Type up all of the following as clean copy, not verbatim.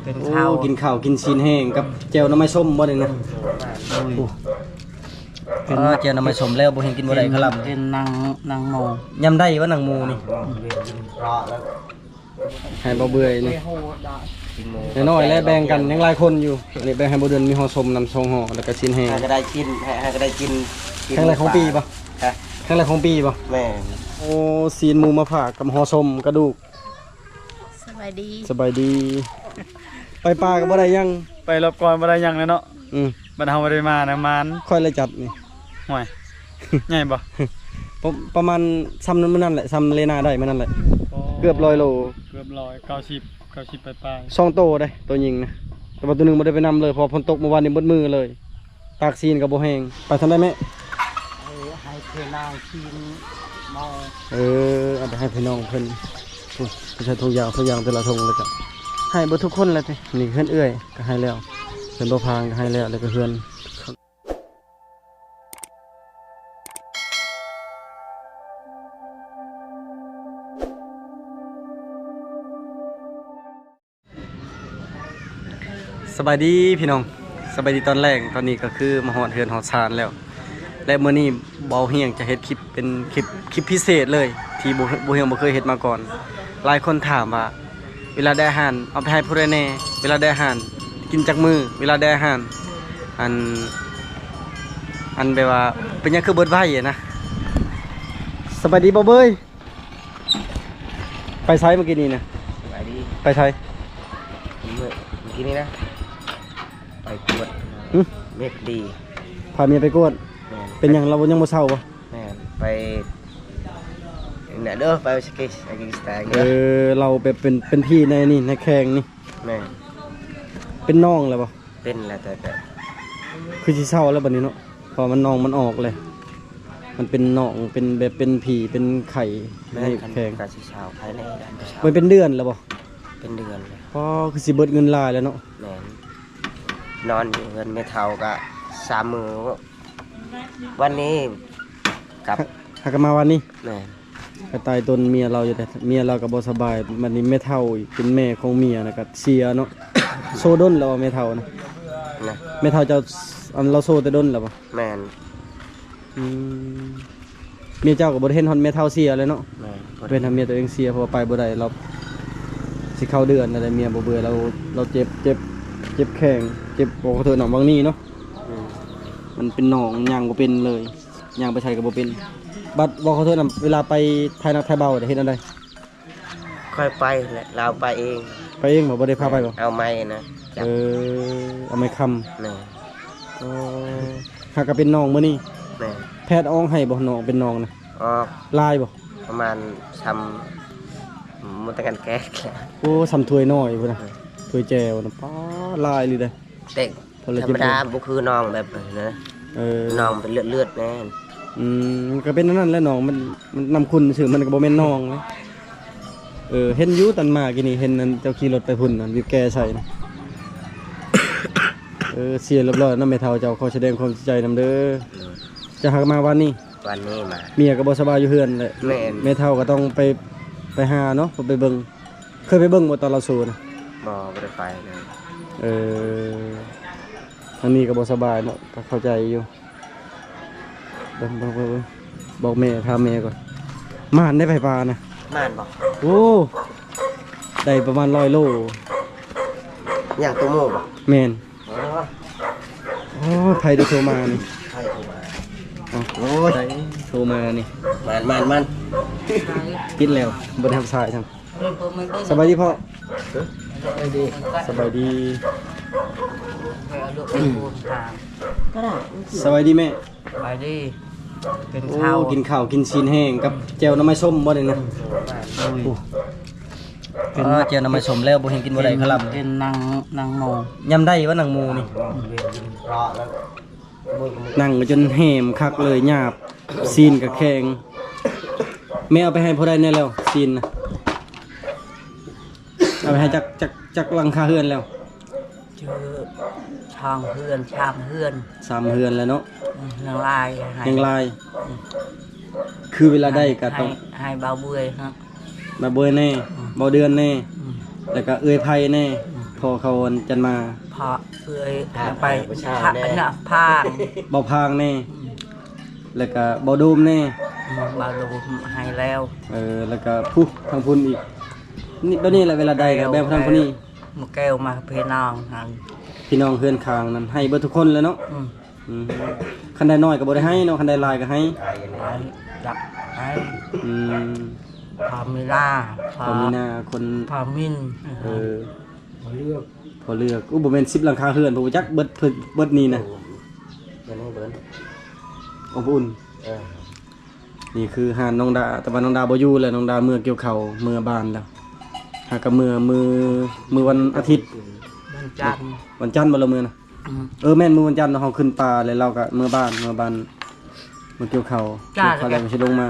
เป็นข้าวกินข้าวกินซีนแห้งกับแจ่วน้ำมันส้มบ่ได้นะแจ่วน้ำมันส้มแล้วบ่เห็นกินบ่ได้ครับเป็นนางโมยำได้ว่านางหมูนี่ให้บ่เบื่อนี่น้อยๆแล้วแบ่งกันยังหลายคนอยู่นี่แบ่งให้บ่เดือนมีห่อส้มน้ำซองห่อแล้วก็ซีนแห้งให้ก็ได้กินให้ก็ได้กินครั้งแรกของปีป่ะครั้งแรกของปีป่ะแม่โอ้ซีนหมูมาฝากกับห่อส้มกระดูกสบายดีไปปลาก็บ่ได้ยังไปรอบก่อนบ่ได้ยังเลยเนาะบัดเฮาบ่ได้มานะมานค่อยเลยจัดนี่ห่วยใหญ่บ่ประมาณซ้ำนั้นมื้อนั้นแหละซ้ำเลนาได้มื้อนั้นแหละเกือบ100 โลเกือบ100 90ปลาย2 โตได้ตัวยิงนะแต่ว่าตัวนึงบ่ได้ไปนำเลยพอฝนตกเมื่อวานนี้เบิดมือเลยตากซีนก็บ่แห้งไปทำได้ไหมให้เพิ่นนางกินเมาเอาไปให้พี่น้องเพิ่นไปใช้ทุกอย่างแต่ละทงเลยจ้ะให้เบิดทุกคนเลยนี่เพื่อนเอื้อยก็ให้แล้วเพื่อนบ่พางก็ให้แล้วก็เพื่อนสบายดีพี่น้องสบายดีตอนแรกตอนนี้ก็คือมาหอดเฮือนหอดชานแล้วและเมื่อนี้เบาเฮียงจะเฮ็ดคลิปเป็นคลิปพิเศษเลยที่บ่เฮียงบ่เคยเฮ็ดมาก่อนหลายคนถามว่าเวลาได้อาหารเอาไปให้ผู้ใดแน่เวลาได้อาหารกินจากมือเวลาได้อาหารอันแบบว่าเป็นหยังคือเบิดไว้นะสบายดีบ่เบ้ยไปไสเมื่อกี้นี้นะไปดีไปไสเมื่อกี้นี้นะไปกวดเม็ดดีพาเมียไปกวดเป็นหยังเรายังบ่เศร้าบ่แม่ไปเนี่ยเด้อไปสกีสไตล์เราแบบเป็นพี่ในนี่ในแข่งนี่แม่เป็นน้องแล้วบ่เป็นแล้วแต่คือสิเศร้าแล้วบัดนี้เนาะพอมันน้องมันออกเลยมันเป็นน้องเป็นแบบเป็นผีเป็นไข่ในแข่งการสิเช้าภายในมันเป็นเดือนแล้วบ่เป็นเดือนเลยพอคือสิเบิดเงินลายแล้วเนาะแม่นอนอยู่เงินไม่เท่ากับ3 มื้อวันนี้กับหากมาวันนี้แม่ก็ตายตนเมียเราอยู่แต่เมียเราก็บ่สบายมันนี้ไม่เท่าเป็นแม่ของเมียนะก็เสียเนาะโซดนแล้วไม่เท่านะไม่เท่าเจ้าเราโซแต่ดนแล้วบ่แม่นเมียเจ้าก็บ่ได้เห็นฮอนไม่เท่าเสียเลยเนาะเป็นทำเมียตัวเองเสียเพราะไปบ่ได้เราสิเข้าเดือนอะไรเมียบ่เบื่อเราเจ็บแข้งเจ็บบ่เถิดหนองบางนี้เนาะมันเป็นหนองย่างบ่เป็นเลยย่างไปใช้ก็บ่เป็นบัดบอกเขาเถอะนะเวลาไปไทยนักไทยเบาได้เห็นอะไรค่อยไปแหละเราไปเองบ่ได้พาไปบ่เอาไม้นะเอาไม้ค้ำหากก็เป็นน้องมื้อนี้แพทย์อ้องให้บ่น้องเป็นน้องนะออกลายบ่ประมาณทำมันตะกันแก๊สโอ้ทำถ้วยน้อยพุ่นน่ะถ้วยแจวนะป้าลายเลยเด้เด็กธรรมดาบ่คือน้องแบบนะน้องเป็นเลือดแน่ก็เป็นนั่นแหละน้องมันนำคุณสื่อมันก็บ่แม่นน้องเลยเห็นอยู่ตันมากินนี่เห็นนั่นเจ้าขี่รถไปพุ่นนั่นวิวแกใส่นะเสียเรียบร้อยนำแม่เฒ่าเจ้าขอแสดงความเสียใจนำเด้อจะหามาวันนี้มาเมียก็บ่สบายอยู่เฮือนแหละแม่เฒ่าก็ต้องไปหาเนาะไปเบิ่งเคยไปเบิ่งบ่ตอนเราสู้นะบ่ได้ไปเลยทางนี้ก็บ่สบายเนาะก็เข้าใจอยู่บอกแม่พาแม่ก่อนม่านได้ไปปลานะม่านบอกโอ้ได้ประมาณ100 โลอย่างตัวโม่บอกแมนโอ้ใครได้โทรมานี่ใครโทรมาโอ้ยโทรมานี่มันปิดแล้วบนทางซ้ายทางสบายดีพ่อสบายดีสบายดีแม่สบายดีเป็นข้าวกินข้าวกินซีนแห้งกับแจ่วน้ำมันส้มบ่ได้นะแจ่วน้ำมันส้มแล้วบ่เห็นกินบ่ได้ครับเป็นนางโมยำได้ว่านางหมูนี่นั่งจนแหมคักเลยหยาบซีนกับแข็งแม่เอาไปให้ผู้ใดแน่แล้วซีนนะเอาไปให้จักหลังคาเฮือนแล้วเจอช่างเฮือนชามเฮือน3 เฮือนแล้วเนาะยังลายคือเวลาได้ก็ต้องให้เบาเบื่อครับมาเบื่อแน่เบาเดือนแน่แล้วก็เอื้อยไผ่แน่ไผ พอเขาจันมา พอเพื่อไปพระเนี่ยพาง เบาพางแน่แล้วก็เบาดูมแน่ มาดูให้แล้ว แล้วก็ผู้ทางพุ่นอีกนี่ตอนนี้แหละเวลาใดก็แบบทางพุ่นนี้ มาแก้วมาพี่น้องหัน พี่น้องเพื่อนคางนั้นให้เบิดทุกคนเลยเนาะคันใดน้อยก็บ่ได้ให้เนาะคันใดหลายก็ให้ ไปจับให้ อืม พามิลา พอมีหน้าคน พามิน พอเลือกบ่แม่น10หลังคาเฮือนบ่จักเบิดนี่นะ เบิ้นเบิ้น อบอุ่นนี่คือหานน้องดาแต่ว่าน้องดาบ่อยู่แล้วน้องดาเมื่อเกี่ยวข้าวเมื่อบ้านแล้วหากกับมือวันอาทิตย์ มันจันทร์ วันจันทร์บ่ละมื้อนะแม่นมื้อวันจันทร์เฮาขึ้นป่าแล้วเราก็เมื่อบ้านเมื่อเกี่ยวข้าวเขาแล้วสิลงมา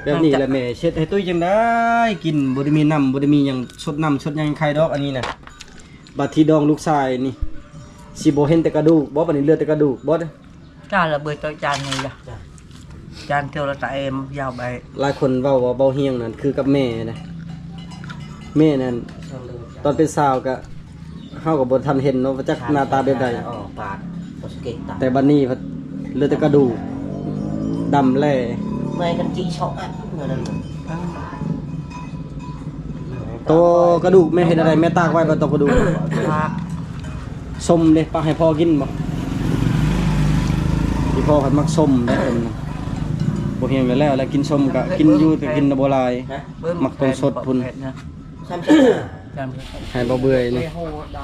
แบบนี้แหละแม่เช็ดให้ตุ้ยจังได้กินบ่ได้มีน้ำบ่ได้มีหยังสดน้ำสดหยังใครดอกอันนี้น่ะบัดที่ดองลูกชายนี่สิบ่เห็นแต่กระดูกบ่บัดนี้เหลือแต่กระดูกบ่ จ้าระเบิดตัวจานนี่จ้ะจานเที่ยวละตาเอ็มยาวไป หลายคนเว้าว่าเบาเฮียงนั่นคือกับแม่นะแม่นั่นตอนเป็นสาวก็เฮาก็บ่ทันเห็นเนาะว่าจักหน้าตาแบบใด ปาดบ่สเก็ตตา แต่บัดนี้เหลือแต่กระดูกดำแล่ เมื่อยกันจีช็อกอัดเมื่อนั้น ตัวกระดูกแม่เฮ็ดอะไรแม่ตากไว้บ่ตัวกระดูก พาก ส้มเด้ปะให้พ่อกินบ่ที่พ่อคันมักส้มได้เพิ่นบ่เฮียงแล้วกินส้มก็กินอยู่แต่กินบ่หลายมักต้นสดพุ่น ซ้ำๆ จาน ให้บ่เบื่อนี่ โหด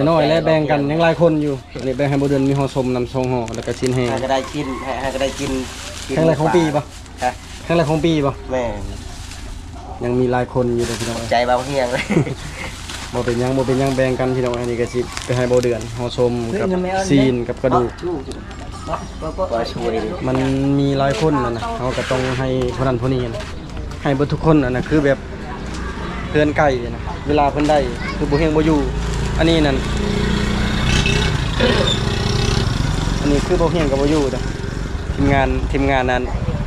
า น้อยๆและแบ่งกันยังหลายคนอยู่อันนี้แบ่งให้บ่เดือนมีห่อส้มนำ2ห่อแล้วก็ชิ้นแห้ง ให้ก็ได้กินให้ก็ได้กิน แข่งแรกของปีบ่ ฮะ แข่งแรกของปีบ่ แม่ ยังมีหลายคนอยู่เด้อพี่น้อง ใจเบาเฮียงเลย บ่เป็นหยังแบ่งกันพี่น้องอันนี้ก็สิไปให้บ่เดือนห่อส้มกับซีนกับกระดูก ก็ช่วย มันมีหลายคนนะเขาก็ต้องให้คนนั้นคนนี้นะให้เบิดทุกคนนะคือแบบเพื่อนไก่นะเวลาเพิ่นได้คือบ่เฮงบ่อยู่อันนี้นั่นอันนี้คือบ่เฮงกับบ่อยู่นะทีมงานนั้น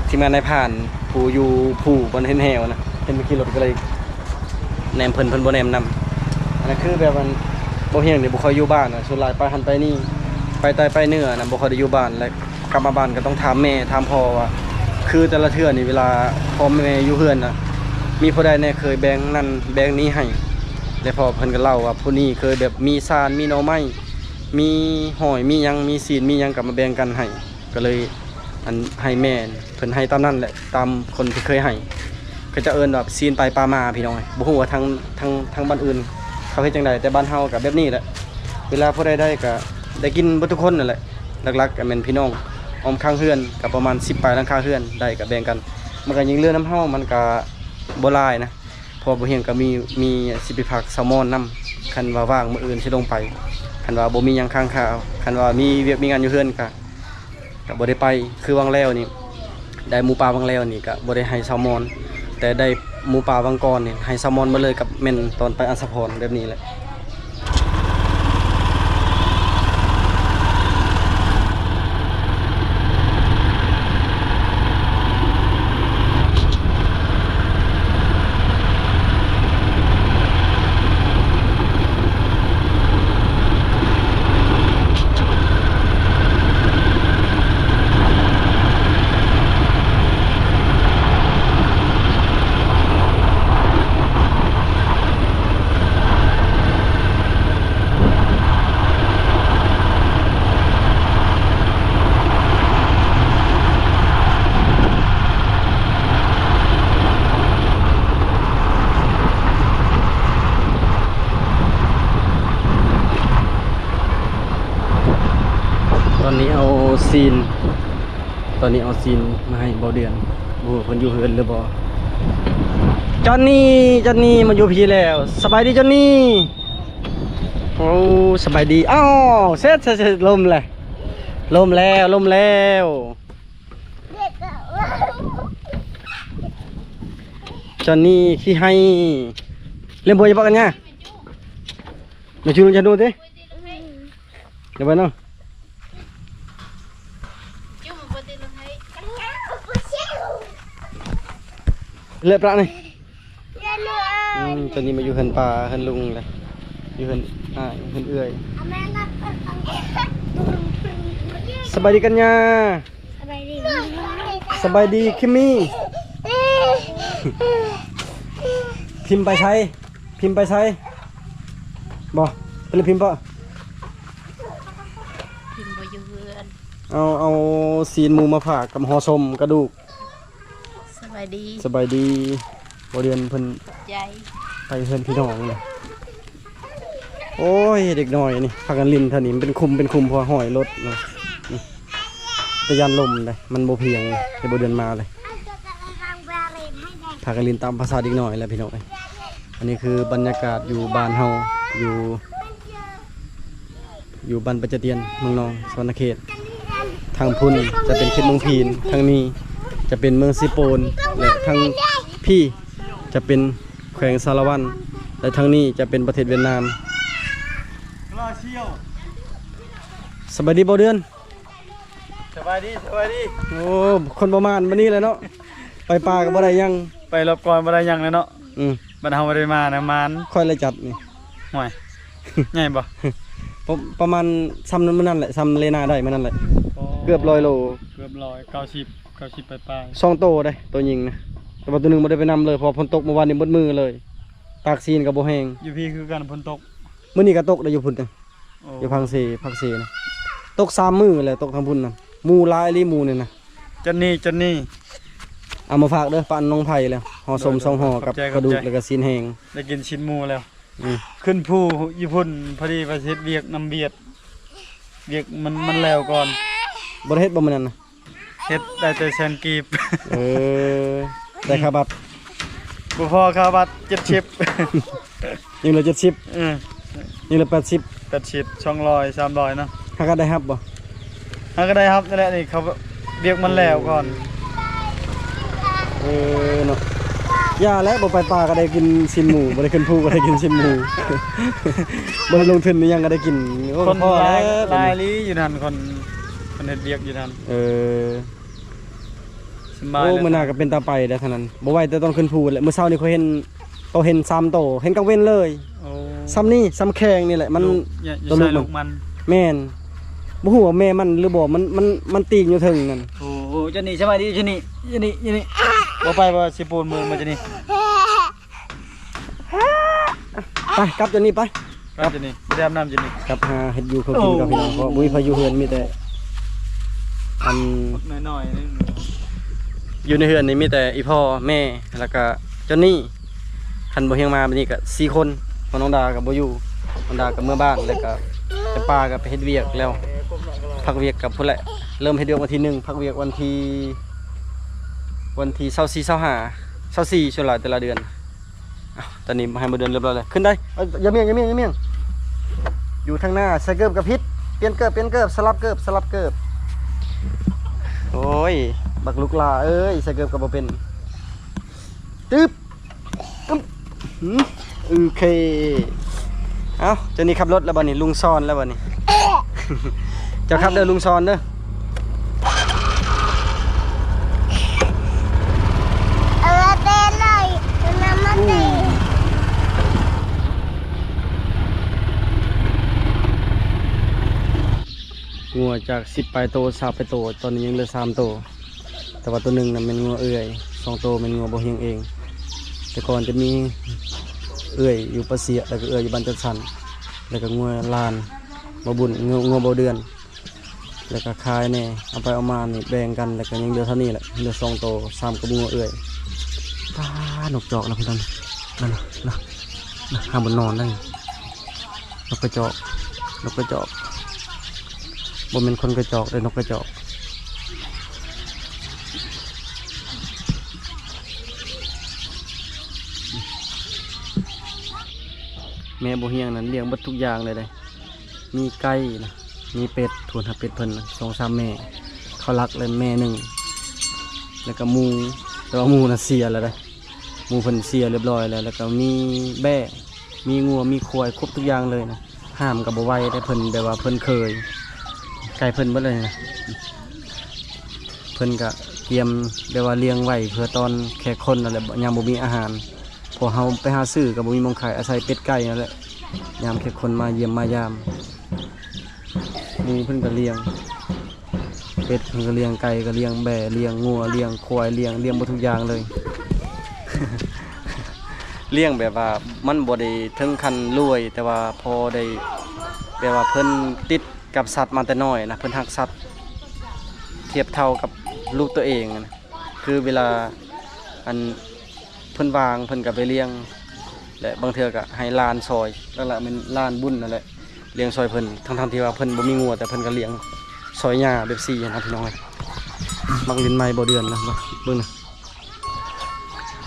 ทีมงานนายผ่านผู้อยู่ผู้บนเห็นแหวนะเห็นไปขี่รถก็เลยแนมเพิ่นบ่แนมนำอันนั้นคือแบบมันบ่เฮงนี่บ่ค่อยอยู่บ้านน่ะส่วนหลายไปหันไปนี่ไปใต้ไปเหนือนะบ่ค่อยได้อยู่บ้านและกลับมาบ้านก็ต้องถามแม่ถามพ่อว่าคือแต่ละเทื่อนี่เวลาพ่อแม่อยู่เฮือนน่ะมีผู้ใดแน่เคยแบ่งนั่นแบ่งนี้ให้แล้วพ่อเพิ่นก็เล่าว่าผู้นี้เคยแบบมีซานมีหน่อไม้มีหอยมีหยังมีศีลมีหยังก็มาแบ่งกันให้ก็เลยอันให้แม่เพิ่นให้ตามนั้นแหละตามคนที่เคยให้ก็จะเอิ้นแบบศีลไปปลามาพี่น้องบ่ฮู้ว่าทางบ้านอื่นเขาเฮ็ดจังไดแต่บ้านเฮาก็แบบนี้แหละเวลาผู้ใดได้ก็ได้กินเบิดทุกคนนั่นแหละหลักๆก็แม่นพี่น้องออมข้างเฮือนก็ประมาณ10ปลายหลังคาเฮือนได้ก็แบ่งกันมันก็ยิงเรือน้ำเฮามันก็บ่หลายนะพอบ่เฮียงก็มีสิไปผักแซลมอนนํคันว่าว่างมื้ออื่นสิลงไปคันว่าบ่มีหยังค้างคาคันว่ามีเวียกมีงานอยู่เฮือนก็บ่ได้ไปคือวังแล้วนี่ได้หมูปลาวังแล้วนี่ก็บ่ได้ให้แซลมอนแต่ได้หมูปลาวังก่อนนี่ให้แซลมอนมาเลยกับแม่นตอนไปอัสสะพรแบบนี้แหละ ตอนนี้เอาซีนมาให้เบาเดือนบ่เพิ่นอยู่เฮือนหรือบ่จอนนี่มาอยู่พี่แล้วสบายดีจอนนี่โอ้สบายดีอ้าวเสร็จลมแล้วจอนนี่ขี้ให้เล่นบ่อย่าปากกันเนี่ยมาชูจะดูดิเดี๋ยวไปน้องเลือดปลาหน่อย ตอนนี้มาอยู่เฮือนป่าเฮือนลุงเลยอยู่เฮือนเฮือนเอื้อยสบายดีกันยาสบายดีคิมมี่พิมพ์ไปใช้บ่เป็นพิมพ์ปะ พิมพ์บ่อยู่เฮือน เอาซีนหมูมาฝากกับห่อส้มกระดูก สบายดี สบายดีบ่เดือนเพิ่น ใจ ไปเฮือนพี่น้องเลยโอ้ยเด็กน้อยนี่พากันลินเท่านี้มันเป็นคุมพอห้อยรถนะนี่ตะยานลมเลยมันบ่เพียงแต่บ่เดือนมาเลยพากันลินตามภาษาเด็กน้อยแหล้วพี่น้องเอ้ยอันนี้คือบรรยากาศอยู่บ้านเฮาอยู่บ้านปัจจเตียนเมืองนองสวรรณเขตทางพุ่นจะเป็นเขตเมืองพีนทางนี้จะเป็นเมืองสิโปนและทางพี่จะเป็นแขวงสารวันและทางนี้จะเป็นประเทศเวียดนามสบายดีบ่เดือนสบายดีโอ้คนประมาณวันนี้เลยเนาะไปป่ากับบ่ได้ยัง ไปรบกวนบ่ได้หยังเลยเนาะ บ รรเฮาบ่ได้มานะมาน ค่อยเลยจัดนี่ ห่วย ใหญ่บ่ ประมาณซ้ำนั้นมันนั่นแหละซ้ำเลนาได้มันนั่นแหละเกือบ100 โล เกือบ100 90ปลาย 2 โตได้ตัวยิงนะแต่ว่าตัวหนึงบ่ได้ไปนำเลยเพอฝนตกเมื่อวานนี้เบิดมือเลยปากซีนกับบ่แห้ง ๆอยู่พี่คือกันฝนตก มื้อนี้ก็ตกได้อยู่พุ่นน่ะ โอ้ อยู่พังเซนะตก3 มื้อแล้วตกทางพุ่นน่ะหมู่หลายอีหลีหมู่นี่นะ จนนี่ เอามาฝากเด้อปานน้องไผแล้วห่อสม2ห่อกับกระดูกแล้วก็ซีนแห้ง ได้กินชิ้นหมูแล้ว อืม ขึ้นภูอยู่พุ่นพอดีไปเฮ็ดเวียกนำเบียดเวียกมันแล้วก่อน บ่ได้เฮ็ดบ่มื้อนั้นน่ะ เฮ็ดได้แต่แสนกีบ เออได้ค่าบัตร บ่พอค่าบัตร70 ยังเหลือ70 ยังเหลือ80 80 200 300เนาะ หาก็ได้รับบ่ ถ้าก็ได้ครับนั่นแหละนี่เขาเวียกมันแล้วก่อน เออเนาะย่าแล้วบ่ไปป่าก็ได้กินชิ้นหมูบ่ได้ขึ้นภูก็ได้กินชิ้นหมู บ่ได้ลงทุนนี่ยังก็ได้กินโอ้ คน พอ หลาย แล้ว หลายลีอยู่นั่นคนเฮ็ดเวียกอยู่นั่น เออ สบาย โอ้ เลย มื้อหน้าก็เป็นตาไปได้เท่านั้นบ่ไหวแต่ตอนขึ้นภูแหละมื้อเช้านี่เขาเห็น3 โตเห็นกลางเว้นเลย โอ้ ซ้ำนี่ซ้ำแข้งนี่แหละมัน อย่า ตัว ใส่ ลู ลู ก ก มั มัน น แม่นบ่ฮู้ว่าแม่มันหรือบ่มันตีงอยู่เทึงนั่น โอ้โหเจะนี่สบายดีเจะนี่บ่ไปบ่สิปูนมือมาเจะนี่ ไปกลับจนนี้ไป ครับเจะนี่แดมน้ำเจะนี่ กลับหาเฮ็ดอยู่เขากินกับพี่น้องเพราะบ่มีพายุเฮือนมีแต่อัน น้อยๆนี่ อยู่ในเฮือนนี่มีแต่อีพ่อแม่แล้วก็จนนี่คันบ่เฮียงมาบัดนี้ก็4 คนเพราะน้องดาก็บ่อยู่น้องดาก็เมื่อบ้านแล้วก็ไปป่าก็ไปเฮ็ดเวียกแล้วพักเวียกกับพุ่นแหละเริ่มเฮ็ดเวียกวันที่1พักเวียกวันที่24 25 24ช่วงหลายแต่ละเดือนอ้าวตอนนี้ให้มาเดือนเรียบร้อยแล้วขึ้นได้อย่าเมี่ยงอยู่ทางหน้าใส่เกิบกับพิษเปลี่ยนเกิบสลับเกิบโอ้ยบักลูกลาเอ้ยใส่เกิบกับบ่เป็นตึ๊บโอเคเอ้าเจ้านี่ขับรถแล้วบ่นี่ลุงซ้อนแล้วบ่นี่ เจ้าขับเด้อลุงซ้อนเด้องัวจาก10 ปลายโต20 ปลายโตตอนนี้ยังเหลือ3 โตแต่ว่าตัวหนึ่งน่ะเป็นงัวเอื่อย2 โตเป็นงัวบ่เฮียงเองแต่ก่อนจะมีเอื่อยอยู่ปะเสียแล้วก็เอื่อยอยู่บ้านจัดสรรแล้วก็งัวลานบ่บุญงัวบ่เดือนแล้วก็ขายแน่เอาไปเอามานี่แบ่งกันแล้วก็ยังเหลือเท่านี้แหละเหลือ2 โต3 กับงัวเอื่อยป้านกจอกนะพี่น้องนั่นห้ามบนนอนได้นกกระจอกบ่เป็นคนกระจอกเลยนกกระจอกแม่บ่เฮียงนั้นเลี้ยงเบิดทุกอย่างเลยมีไก่นะมีเป็ดถั่วเป็ดเพิ่น2-3 แม่เขารักเลยแม่หนึ่งแล้วก็หมูแต่ว่าหมูน่ะเสียแล้วหมูเพิ่นเสียเรียบร้อยแล้วก็มีแบ่มีงัวมีควายครบทุกอย่างเลยนะห้ามกับบ่ไหวได้เพิ่นแบบว่าเพิ่นเคยไก่เพิ่นเบิดเลยนะเพิ่นก็เตรียมแบบว่าเลี้ยงไว้เพื่อตอนแขกคนอะไรยามบ่มีอาหาร พอเฮาไปหาซื้อก็บ่มีหม้องขายอาศัยเป็ดไก่นั่นแหละยามแขกคนมาเยี่ยมมายามนี่เพิ่นก็เลี้ยงเป็ดเพิ่นก็เลี้ยงไก่ก็เลี้ยงแบะเลี้ยงงัวเลี้ยงควายเลี้ยงหมดทุกอย่างเลย เลี้ยงแบบว่ามันบ่ได้ถึงขั้นรวยแต่ว่าพอได้แบบว่าเพิ่นติดกับสัตว์มาแต่น้อยนะเพิ่นรักสัตว์เทียบเท่ากับลูกตัวเองนะคือเวลาอันเพิ่นวางเพิ่นก็ไปเลี้ยงและบางเทื่อก็ให้หลานซอยแล้วล่ะมันหลานบุญนั่นแหละเลี้ยงซอยเพิ่นทั้งๆที่ว่าเพิ่นบ่มีงัวแต่เพิ่นก็เลี้ยงซอยหญ้าแบบซี่นะพี่น้องมักลิ้นไม้บ่เดือนนะเบิ่งนะ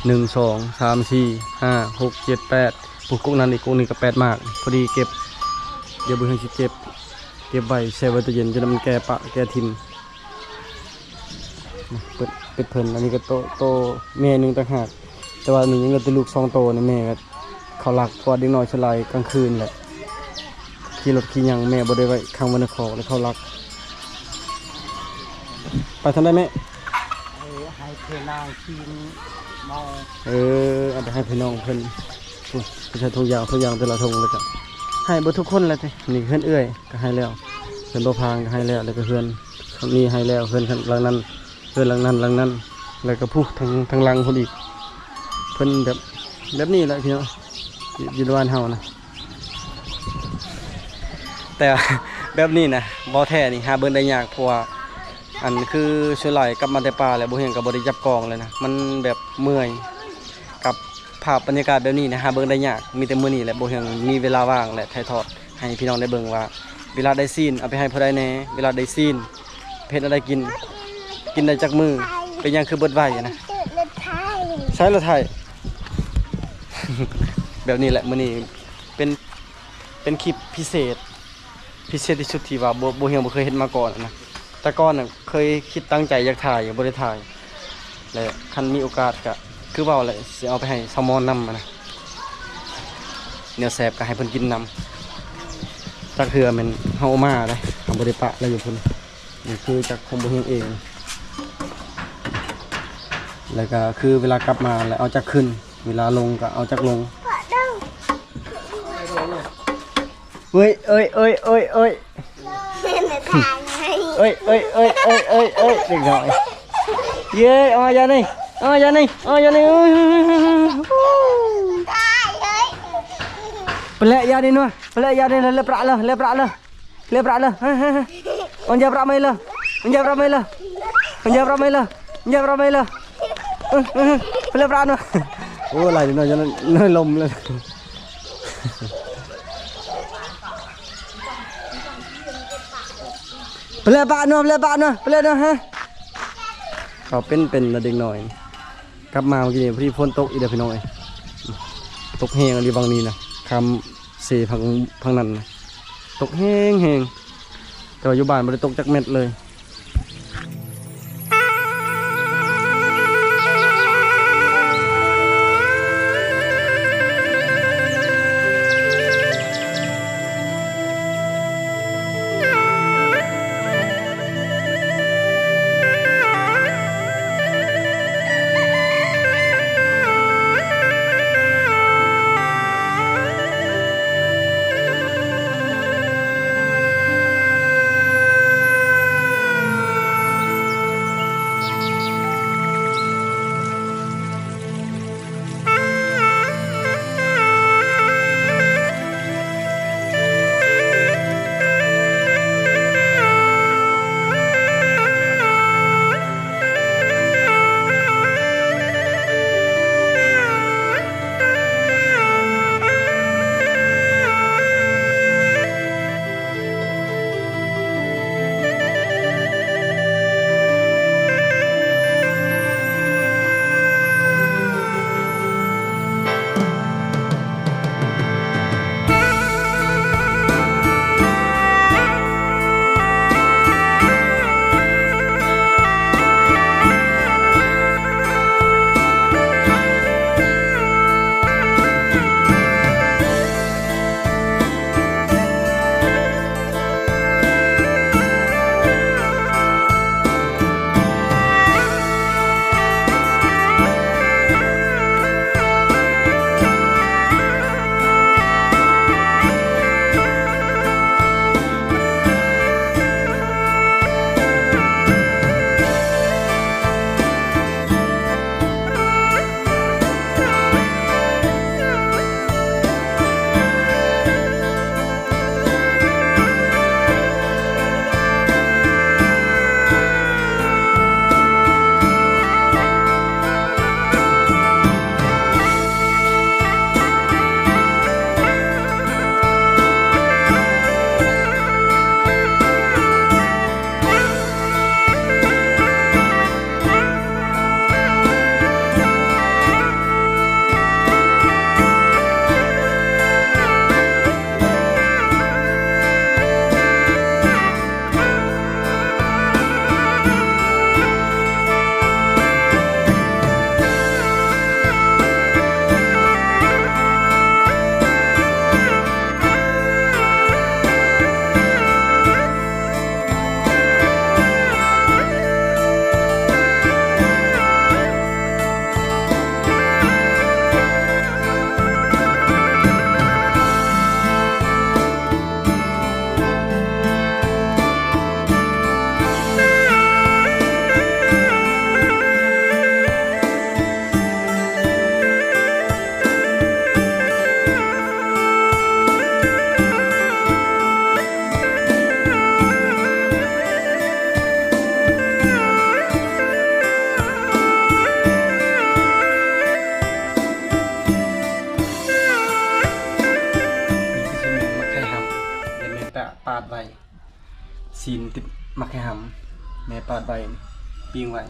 1 2 3 4 5 6 7 8ปุ๊กกุ๊กนั้นอีกกุ๊กนึงก็8มากพอดีเก็บเดี๋ยวเบิ่งให้สิเก็บไว้แช่ไว้ตู้เย็นจนมันแก่ปะแก่ทิ่มเป็ดเพิ่นอันนี้ก็โตแม่นึงต่างหากแต่ว่านี่ยังเหลือแต่ลูก2โตนี่แม่ก็เขารักกว่าเด็กน้อยชลายกลางคืนแหละขี่รถขี่หยังแม่บ่ได้ไว้ข้างบนคอแล้วเขารักไปทางได้แม่ ให้เพนางกินเมา เอาไปให้พี่น้องเพิ่นไปใช้ทุกอย่างแต่ละทงเลยก็ให้เบ่ทุกคนแหละนี่เพิ่นเอื้อยก็ให้แล้วเพิ่นบ่พางก็ให้แล้วแล้วก็เพิ่นนี่ให้แล้วเพิ่นหลังนั้นเพิ่นหลังนั้นแล้วก็ผู้ทางหลังเพิ่นอีกเพิ่นแบบนี้แหละพี่น้องอยู่บ้านเฮานะแต่ แบบนี้นะบ่แท้นี่หาเบิ่งได้ยากเพราะว่าอันคือช่วยไหลกลับมาแต่ป่าแล้วบ่เห็นก็บ่ได้จับกองเลยนะมันแบบเมื่อยกับภาพบรรยากาศแบบนี้นะหาเบิ่งได้ยากมีแต่มื้อนี้แหละบ่เห็นมีเวลาว่างและถ่ายทอดให้พี่น้องได้เบิ่งว่าเวลาได้ซีนเอาไปให้ผู้ใดแหน่เวลาได้ซีนเฮ็ดอะไรกินได้จักมื้อเป็นหยังคือเบิดไว้นะใช้รถไถ แบบนี้แหละมื้อนี้เป็นคลิปพิเศษที่สุดที่ว่าบ่เห็นบ่เคยเห็นมาก่อนนะแต่ก่อนน่ะเคยคิดตั้งใจอยากถ่ายอยู่บ่ได้ถ่ายและคันมีโอกาสก็คือเว้าแหละสิเอาไปให้ซามอนนำนะแนวแซ่บก็ให้เพิ่นกินนำจักเทื่อแม่นเฮาเอามาได้เฮาบ่ได้ปะแล้วอยู่เพิ่นนี่คือจากของบ่เฮ็ดเอง แล้วก็คือเวลากลับมาแล้วเอาจักขึ้นเวลาลงก็เอาจักลงเอ้ยเด็กน้อยเย้เอาอย่านี่เปลยานี่นัวเปลยานี่เลประเลยon jab ramai lahเปลประนัวโอ้ไหลหน่อยจะน้อยลมเลยเปลปะนัวฮะเขาเป็นเด็กหน่อยกลับมาเมื่อกี้พี่ฝนตกอีเดียพี่น้อยตกแห้งอะไรบางนี้นะคำเสพังนั้นนะตกแห้งแต่ว่าอยู่บ้านไม่ได้ตกจากเม็ดเลย ะปาดไว้ซีนติดมักให้หำแม่ปาดไว้ปิ้งไว้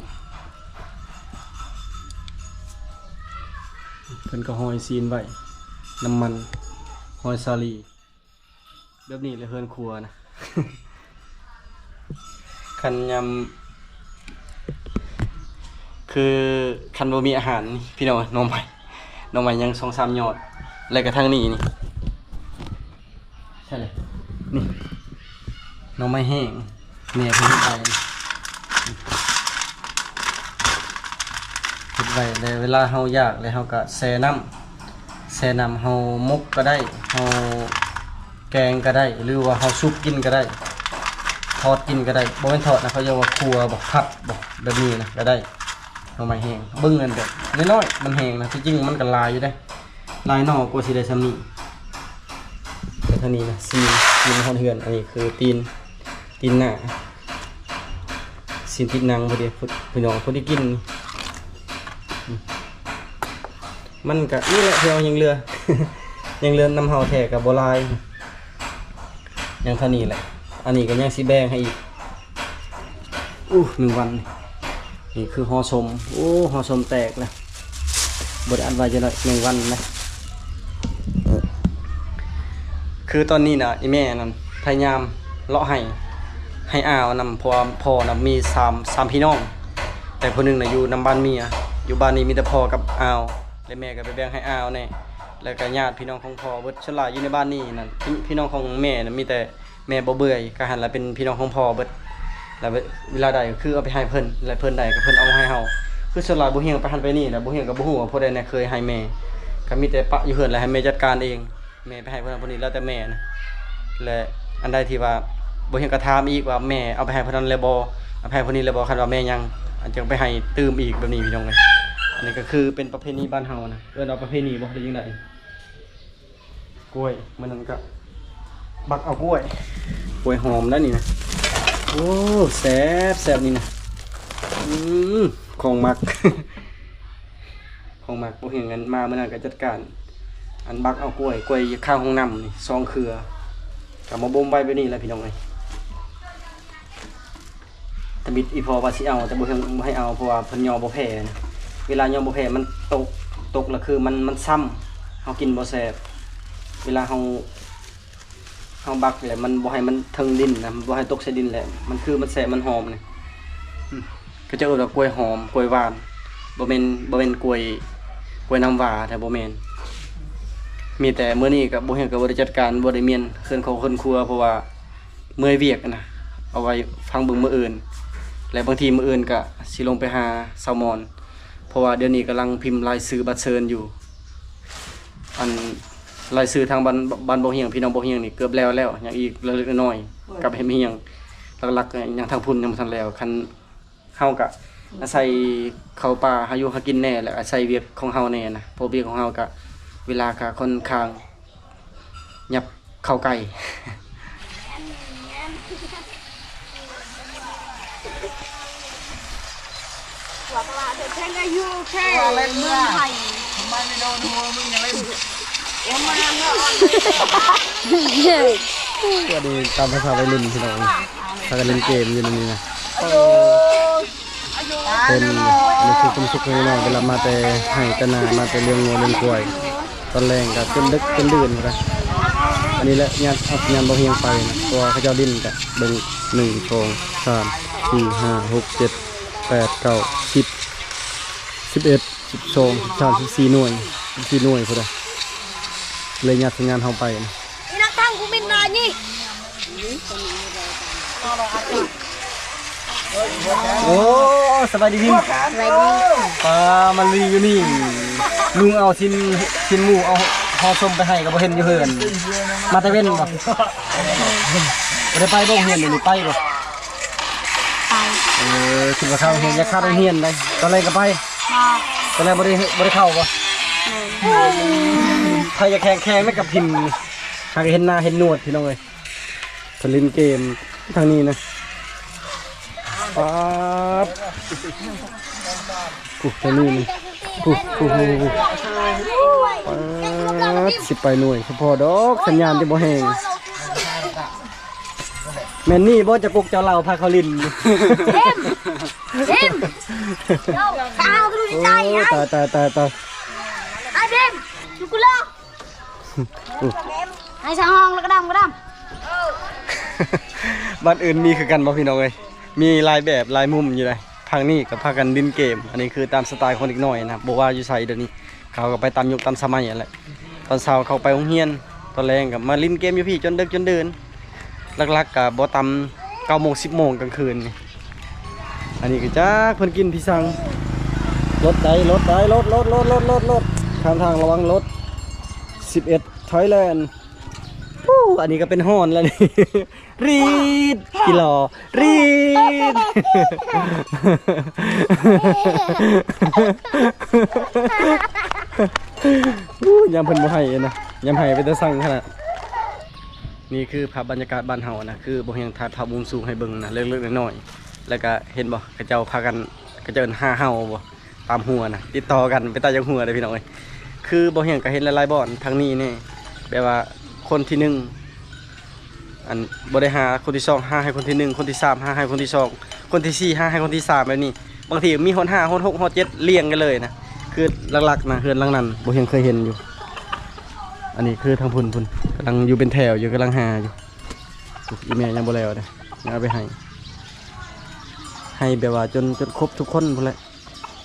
เพิ่นก็ห้อยซีนไว้น้ำมันห้อยซาลีแบบนี้เลยเฮือนครัวนะ คันยำคือคันบ่มีอาหารพี่น้องน้องใหม่ยัง2-3 ยอดแล้วก็ทางนี้นี่ใช่เลยนี่น้องไม้แห้งแม่เพิ่นไปเฮ็ดไว้แล้วเวลาเฮาอยากแล้วเฮาก็แช่น้ำเฮามุกก็ได้เฮาแกงก็ได้หรือว่าเฮาซุปกินก็ได้ทอดกินก็ได้บ่แม่นทอดนะเขาเรียกว่าครัวบ่ผัดบ่แบบนี้นะก็ได้น้องไม้แห้งเบิ่งเงินแบบน้อยๆมันแห้งนะที่จริงมันก็ลายอยู่ได้ลายนอกกว่าสิได้ซำนี้แต่เท่านี้นะซีนฮอดเฮือนอันนี้คือตีนหน้าซีนติดหนังพอดีพี่น้องพอได้กินมันก็นี่แหละเที่ยวยังเรือ ยังเรือน้ำเฮาแท้กับบ่ลายยังเท่านี้แหละอันนี้ก็ยังสิแบ่งให้อีก1 วันนี่คือห่อสมห่อสมแตกนะบ่ได้อัดไว้จังได๋1 วันนะคือตอนนี้นะอีแม่นั่นพยายามเลาะให้อ้าวนำพ่อนะมี3พี่น้องแต่คนนึงน่ะอยู่นำบ้านเมียอยู่บ้านนี้มีแต่พ่อกับอ้าวและแม่ก็ไปแบ่งให้อ้าวแน่แล้วก็ญาติพี่น้องของพ่อเบิดฉลาดอยู่ในบ้านนี้นั่นพี่น้องของแม่น่ะมีแต่แม่บ่เบื่อก็หันละเป็นพี่น้องของพ่อเบิดแล้วเวลาใดก็คือเอาไปให้เพิ่นแล้วเพิ่นได้ก็เพิ่นเอามาให้เฮาคือฉลาดบ่เฮียงไปหันไปนี่แหละบ่เฮียงก็บ่ฮู้ว่าผู้ใดน่ะเคยให้แม่ก็มีแต่ปะอยู่เฮือนแล้วให้แม่จัดการเองแม่ไปให้เพิ่นนี้แล้วแต่แม่นะและอันใดที่ว่าบ่เฮียงก็ถามอีกว่าแม่เอาไปให้เพิ่นนั้นแล้วบ่เอาไปให้เพิ่นนี้แล้วบ่คันว่าแม่ยังอันจะไปให้ตื่มอีกแบบนี้พี่น้องเอ้ยอันนี้ก็คือเป็นประเพณีบ้านเฮานะเอิ้นเอาประเพณีบ่ได้จังได๋กล้วยมื้อนั้นก็บักเอากล้วยหอมแล้วนี่นะโอ้แซ่บนี่นะของมัก ของมักบ่เห็นกันมาเมื่อนั้นก็จัดการอันบักเอากล้วยข้างห้องน้ำนี่2 เครือก็มาบ่มไว้แบบนี้แหละพี่น้องเอ้ยตะบิดอีพอว่าสิเอาแต่บ่ให้เอาเพราะว่าเพิ่นยอบ่แพ้นะเวลายอบ่แพ้มันตกแล้วคือมันซ้ำเฮากินบ่แซ่บเวลาเฮาบักแหละมันบ่ให้มันถึงดินนะมันบ่ให้ตกใส่ดินแหละมันคือมันแซ่บมันหอมนี่ก็จะเอิ้นว่ากล้วยหอมกล้วยหวานบ่แม่นกล้วยน้ำว้าแต่บ่แม่นมีแต่มื้อนี้ก็บ่เห็นก็บ่ได้จัดการบ่ได้เมียนเคลื่อนเขาเคลื่อนครัวเพราะว่าเมื่อยเวียกนะเอาไว้ฟังเบิ่งมื้ออื่นและบางทีมื้ออื่นก็สิลงไปหาแซลมอนเพราะว่าเดี๋ยวนี้กำลังพิมพ์รายชื่อบัตรเชิญอยู่อันรายชื่อทางบ้านบ่เฮียงพี่น้องบ่เฮียงนี่เกือบแล้วยังอีกเล็กๆน้อยๆกับเฮียงหลักๆยังทางพุ่นยังบ่ทันแล้วคันเฮาก็อาศัยเข้าป่าหาอยู่หากินแน่แล้วอาศัยเวียกของเฮาแน่นะเพราะเวียกของเฮาก็เวลาก็ค่อนข้างยับเข้าไกล เล่นเมื่อทำไมไม่โดนหัวมึงยังเล่นก็ดีตามภาษาวัยรุ่นพี่น้องถ้ากันเล่นเกมอยู่ตรงนี้นะเป็นนี่คือความสุขน้อยๆเวลามาแต่ให้ตะนามาแต่เลี้ยงงัวเลี้ยงควายตอนแรงก็จนดึกจนดื่นนะอันนี้แหละงานบ่เฮียงไปนะตัวเขาเจ้าดิ้นก็เบิ่ง1 2 3 4 5 6 7 8 9 10 11 12 13 14 หน่วย14 หน่วยพุ่นน่ะเลยยัดงานเฮาไปนะ นี่นักตั้งกูบินนายนี่ โอ้สบายดีพี่ปลามันลีอยู่นี่ลุงเอาชิ้นหมูเอาห่อส้มไปให้กับบ่เห็นอยู่เฮือนมาแต่เว้นบ่บ่ได้ไปบ่เฮือนนี่ไปบ่คิดว่าเข้าเฮือนอยากเข้าเฮือนได้ตอนแรกก็ไปตอนแรกบ่ได้เข้าบ่ใครจะแข่งแล้วกับพิมพ์หากเห็นหน้าเห็นหนวดพี่น้องเอ้ยเพิ่นเล่นเกมทางนี้นะป๊าบปุ๊บไปนู่นปุ๊บป๊าบสิไปหน่วยเฉพาะดอกสัญญาณที่บ่แห้ง แม่นนี่บ่จะกกเจ้าเหล่าพาเขาลิน Đêm Đâu sao tôi đi tay โอ้ hả ตาย Ai đêm Chú cứ lo Ai sao hông là cái đâmบ้านอื่นมีคือกันบ่พี่น้องเอ้ยมีหลายแบบหลายมุมอยู่เลยทางนี้ก็พากันดินเกม อันนี้คือตามสไตล์คนอีกหน่อยนะบ่ว่าอยู่ไสเดี๋ยวนี้เขาก็ไปตามยุคตามสมัยนั่นแหละตอนเช้าเขาไปโรงเรียนตอนแรงก็มาลิ้นเกมอยู่พี่จนดึกจนเดินหลักๆก็บ่ต่ำ9 โมง 10 โมงกลางคืนนี่อันนี้ก็จักเพิ่นกินพี่สังรถรถข้างทางระวังรถ11 Thailand อันนี้ก็เป็นฮอนแล้วนี่ รีดกิโลรีด ยำเพิ่นบ่ให้นะยำให้ไปแต่สั่งขนาดนี่คือภาพบรรยากาศบ้านเฮานะคือบ่เฮียงถ่ายภาพมุมสูงให้เบิ่งนะเล็กๆน้อยๆแล้วก็เห็นบ่กระเจ้าพากันกระเจ้าห้าเฮาบ่ตามหัวนะติดต่อกันไปตายจังหัวเลยพี่น้องเอ้ยคือบ่เฮียงก็เห็นหลายๆบ่อนทางนี้นี่แบบว่าคนที่1อันบ่ได้หาคนที่2หาให้คนที่1คนที่3หาให้คนที่2คนที่4หาให้คนที่3แบบนี้บางทีมีคน5คน6คน7เรียงกันเลยนะคือหลักๆนะเฮือนหลังนั้นบ่เฮียงเคยเห็นอยู่อันนี้คือทางพุ่นกำลังอยู่เป็นแถวอยู่กำลังหาอยู่อีแม่ยังบ่แล้วเด้เอาไปให้แบบว่าจนครบทุกคนพุ่นแหละ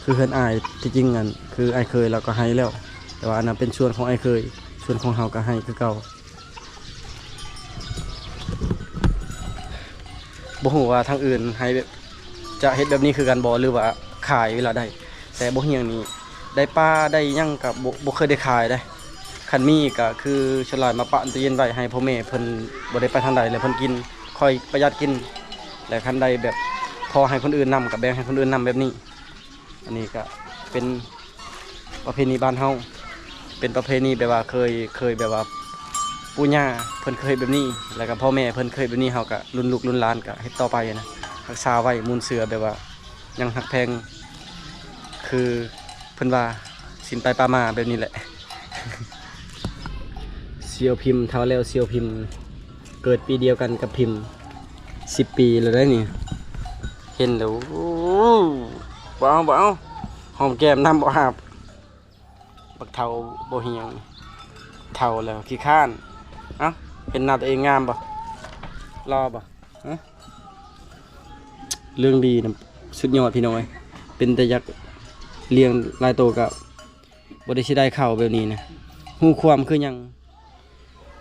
คือเฮือนอ้ายที่จริงอันคืออ้ายเคยเราก็ให้แล้วแต่ว่าอันนั้นเป็นส่วนของอ้ายเคยส่วนของเฮาก็ให้คือเก่าบ่ฮู้ว่าทางอื่นให้จะเฮ็ดแบบนี้คือกันบ่หรือว่าขายเวลาได้แต่บ่เฮียงนี้ได้ปลาได้หยังก็บ่เคยได้ขายได้คันมีก็คือฉลาดมาปะตู้เย็นไว้ให้พ่อแม่เพิ่นบ่ได้ไปทางใดเลยเพิ่นกินค่อยประหยัดกินและคันใดแบบพอให้คนอื่นนำก็แบ่งให้คนอื่นนำแบบนี้อันนี้ก็เป็นประเพณีบ้านเฮาเป็นประเพณีแบบว่าเคยแบบว่าปู่ย่าเพิ่นเคยแบบนี้แล้วก็พ่อแม่เพิ่นเคยแบบนี้เฮาก็รุ่นลูกรุ่นหลานก็เฮ็ดต่อไปนะรักษาไว้มูลเสือแบบว่ายังฮักแพงคือเพิ่นว่าสินไปปลามาแบบนี้แหละ เซียวพิมพ์เท่าแล้วเซียวพิมพ์เกิดปีเดียวกันกับพิมพ์10 ปีแล้วได้นี่เห็นแล้วบ่เอาหอมแก้มน้ำบ่หาบบักเท่าบ่เฮียงเท่าแล้วขี้ข้านเอ้าเห็นหน้าตัวเองงามบ่รอบ่ฮะเรื่องดีนะสุดยอดพี่น้อยเป็นแต่ยักเลี้ยงลายโตกับบ่ได้สิได้เข้าแบบนี้นะฮู้ความคือหยัง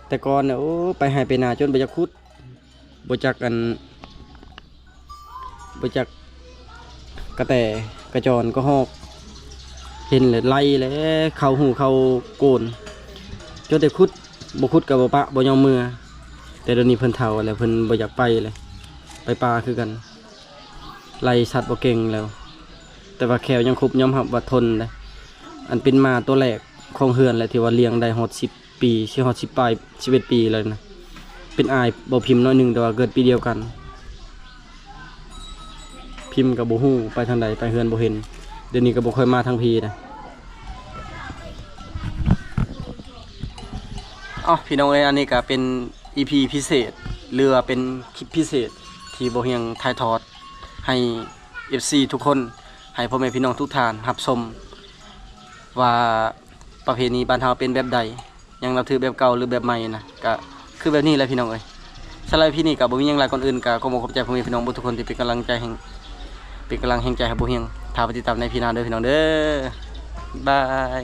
แต่ก่อนเนี่ยโอ้ไปให้ไปนาจนบ่จักขุดบ่จักกระแตกระจรก็ฮอกเห็นเลยไล่เลยเข้าหูเข้าโกนจนได้ขุดบ่ขุดกับบ่ปะบ่ยอมมือแต่เดี๋ยวนี้เพิ่นเฒ่าแล้วเพิ่นบ่อยากไปเลยไปป่าคือกันไล่สัตว์บ่เก่งแล้วแต่ว่าแขวยังครบยอมรับว่าทนเลยอันเป็นมาตัวแรกของเฮือนแหละที่ว่าเลี้ยงได้ฮอด10 ปีสิฮอด10 ปลาย11 ปีเลยนะเป็นอายบ่พิมพ์น้อยนึงแต่ว่าเกิดปีเดียวกันพิมพ์กับบ่ฮู้ไปทางใดไปเฮือนบ่เห็นเดี๋ยวนี้ก็บ่ค่อยมาทางพีนะอ๋อพี่น้องเอ้ยอันนี้ก็เป็น EP พิเศษหรือว่าเป็นคลิปพิเศษที่บ่เฮียงถ่ายทอดให้ FC ทุกคนให้พ่อแม่พี่น้องทุกท่านรับชมว่าประเพณีบ้านเฮาเป็นแบบใดยังนับถือแบบเก่าหรือแบบใหม่นะก็คือแบบนี้แหละพี่น้องเอ้ยสำหรับพี่นี่ก็บ่มีหยังหลายคนอื่นก็ขอขอบใจพ่อแม่พี่น้องทุกคนที่เป็นกำลังใจให้เป็นกำลังแห่งใจให้บ่เฮียงถ้าไปติดตามในพี่นาเด้อพี่น้องเด้อบาย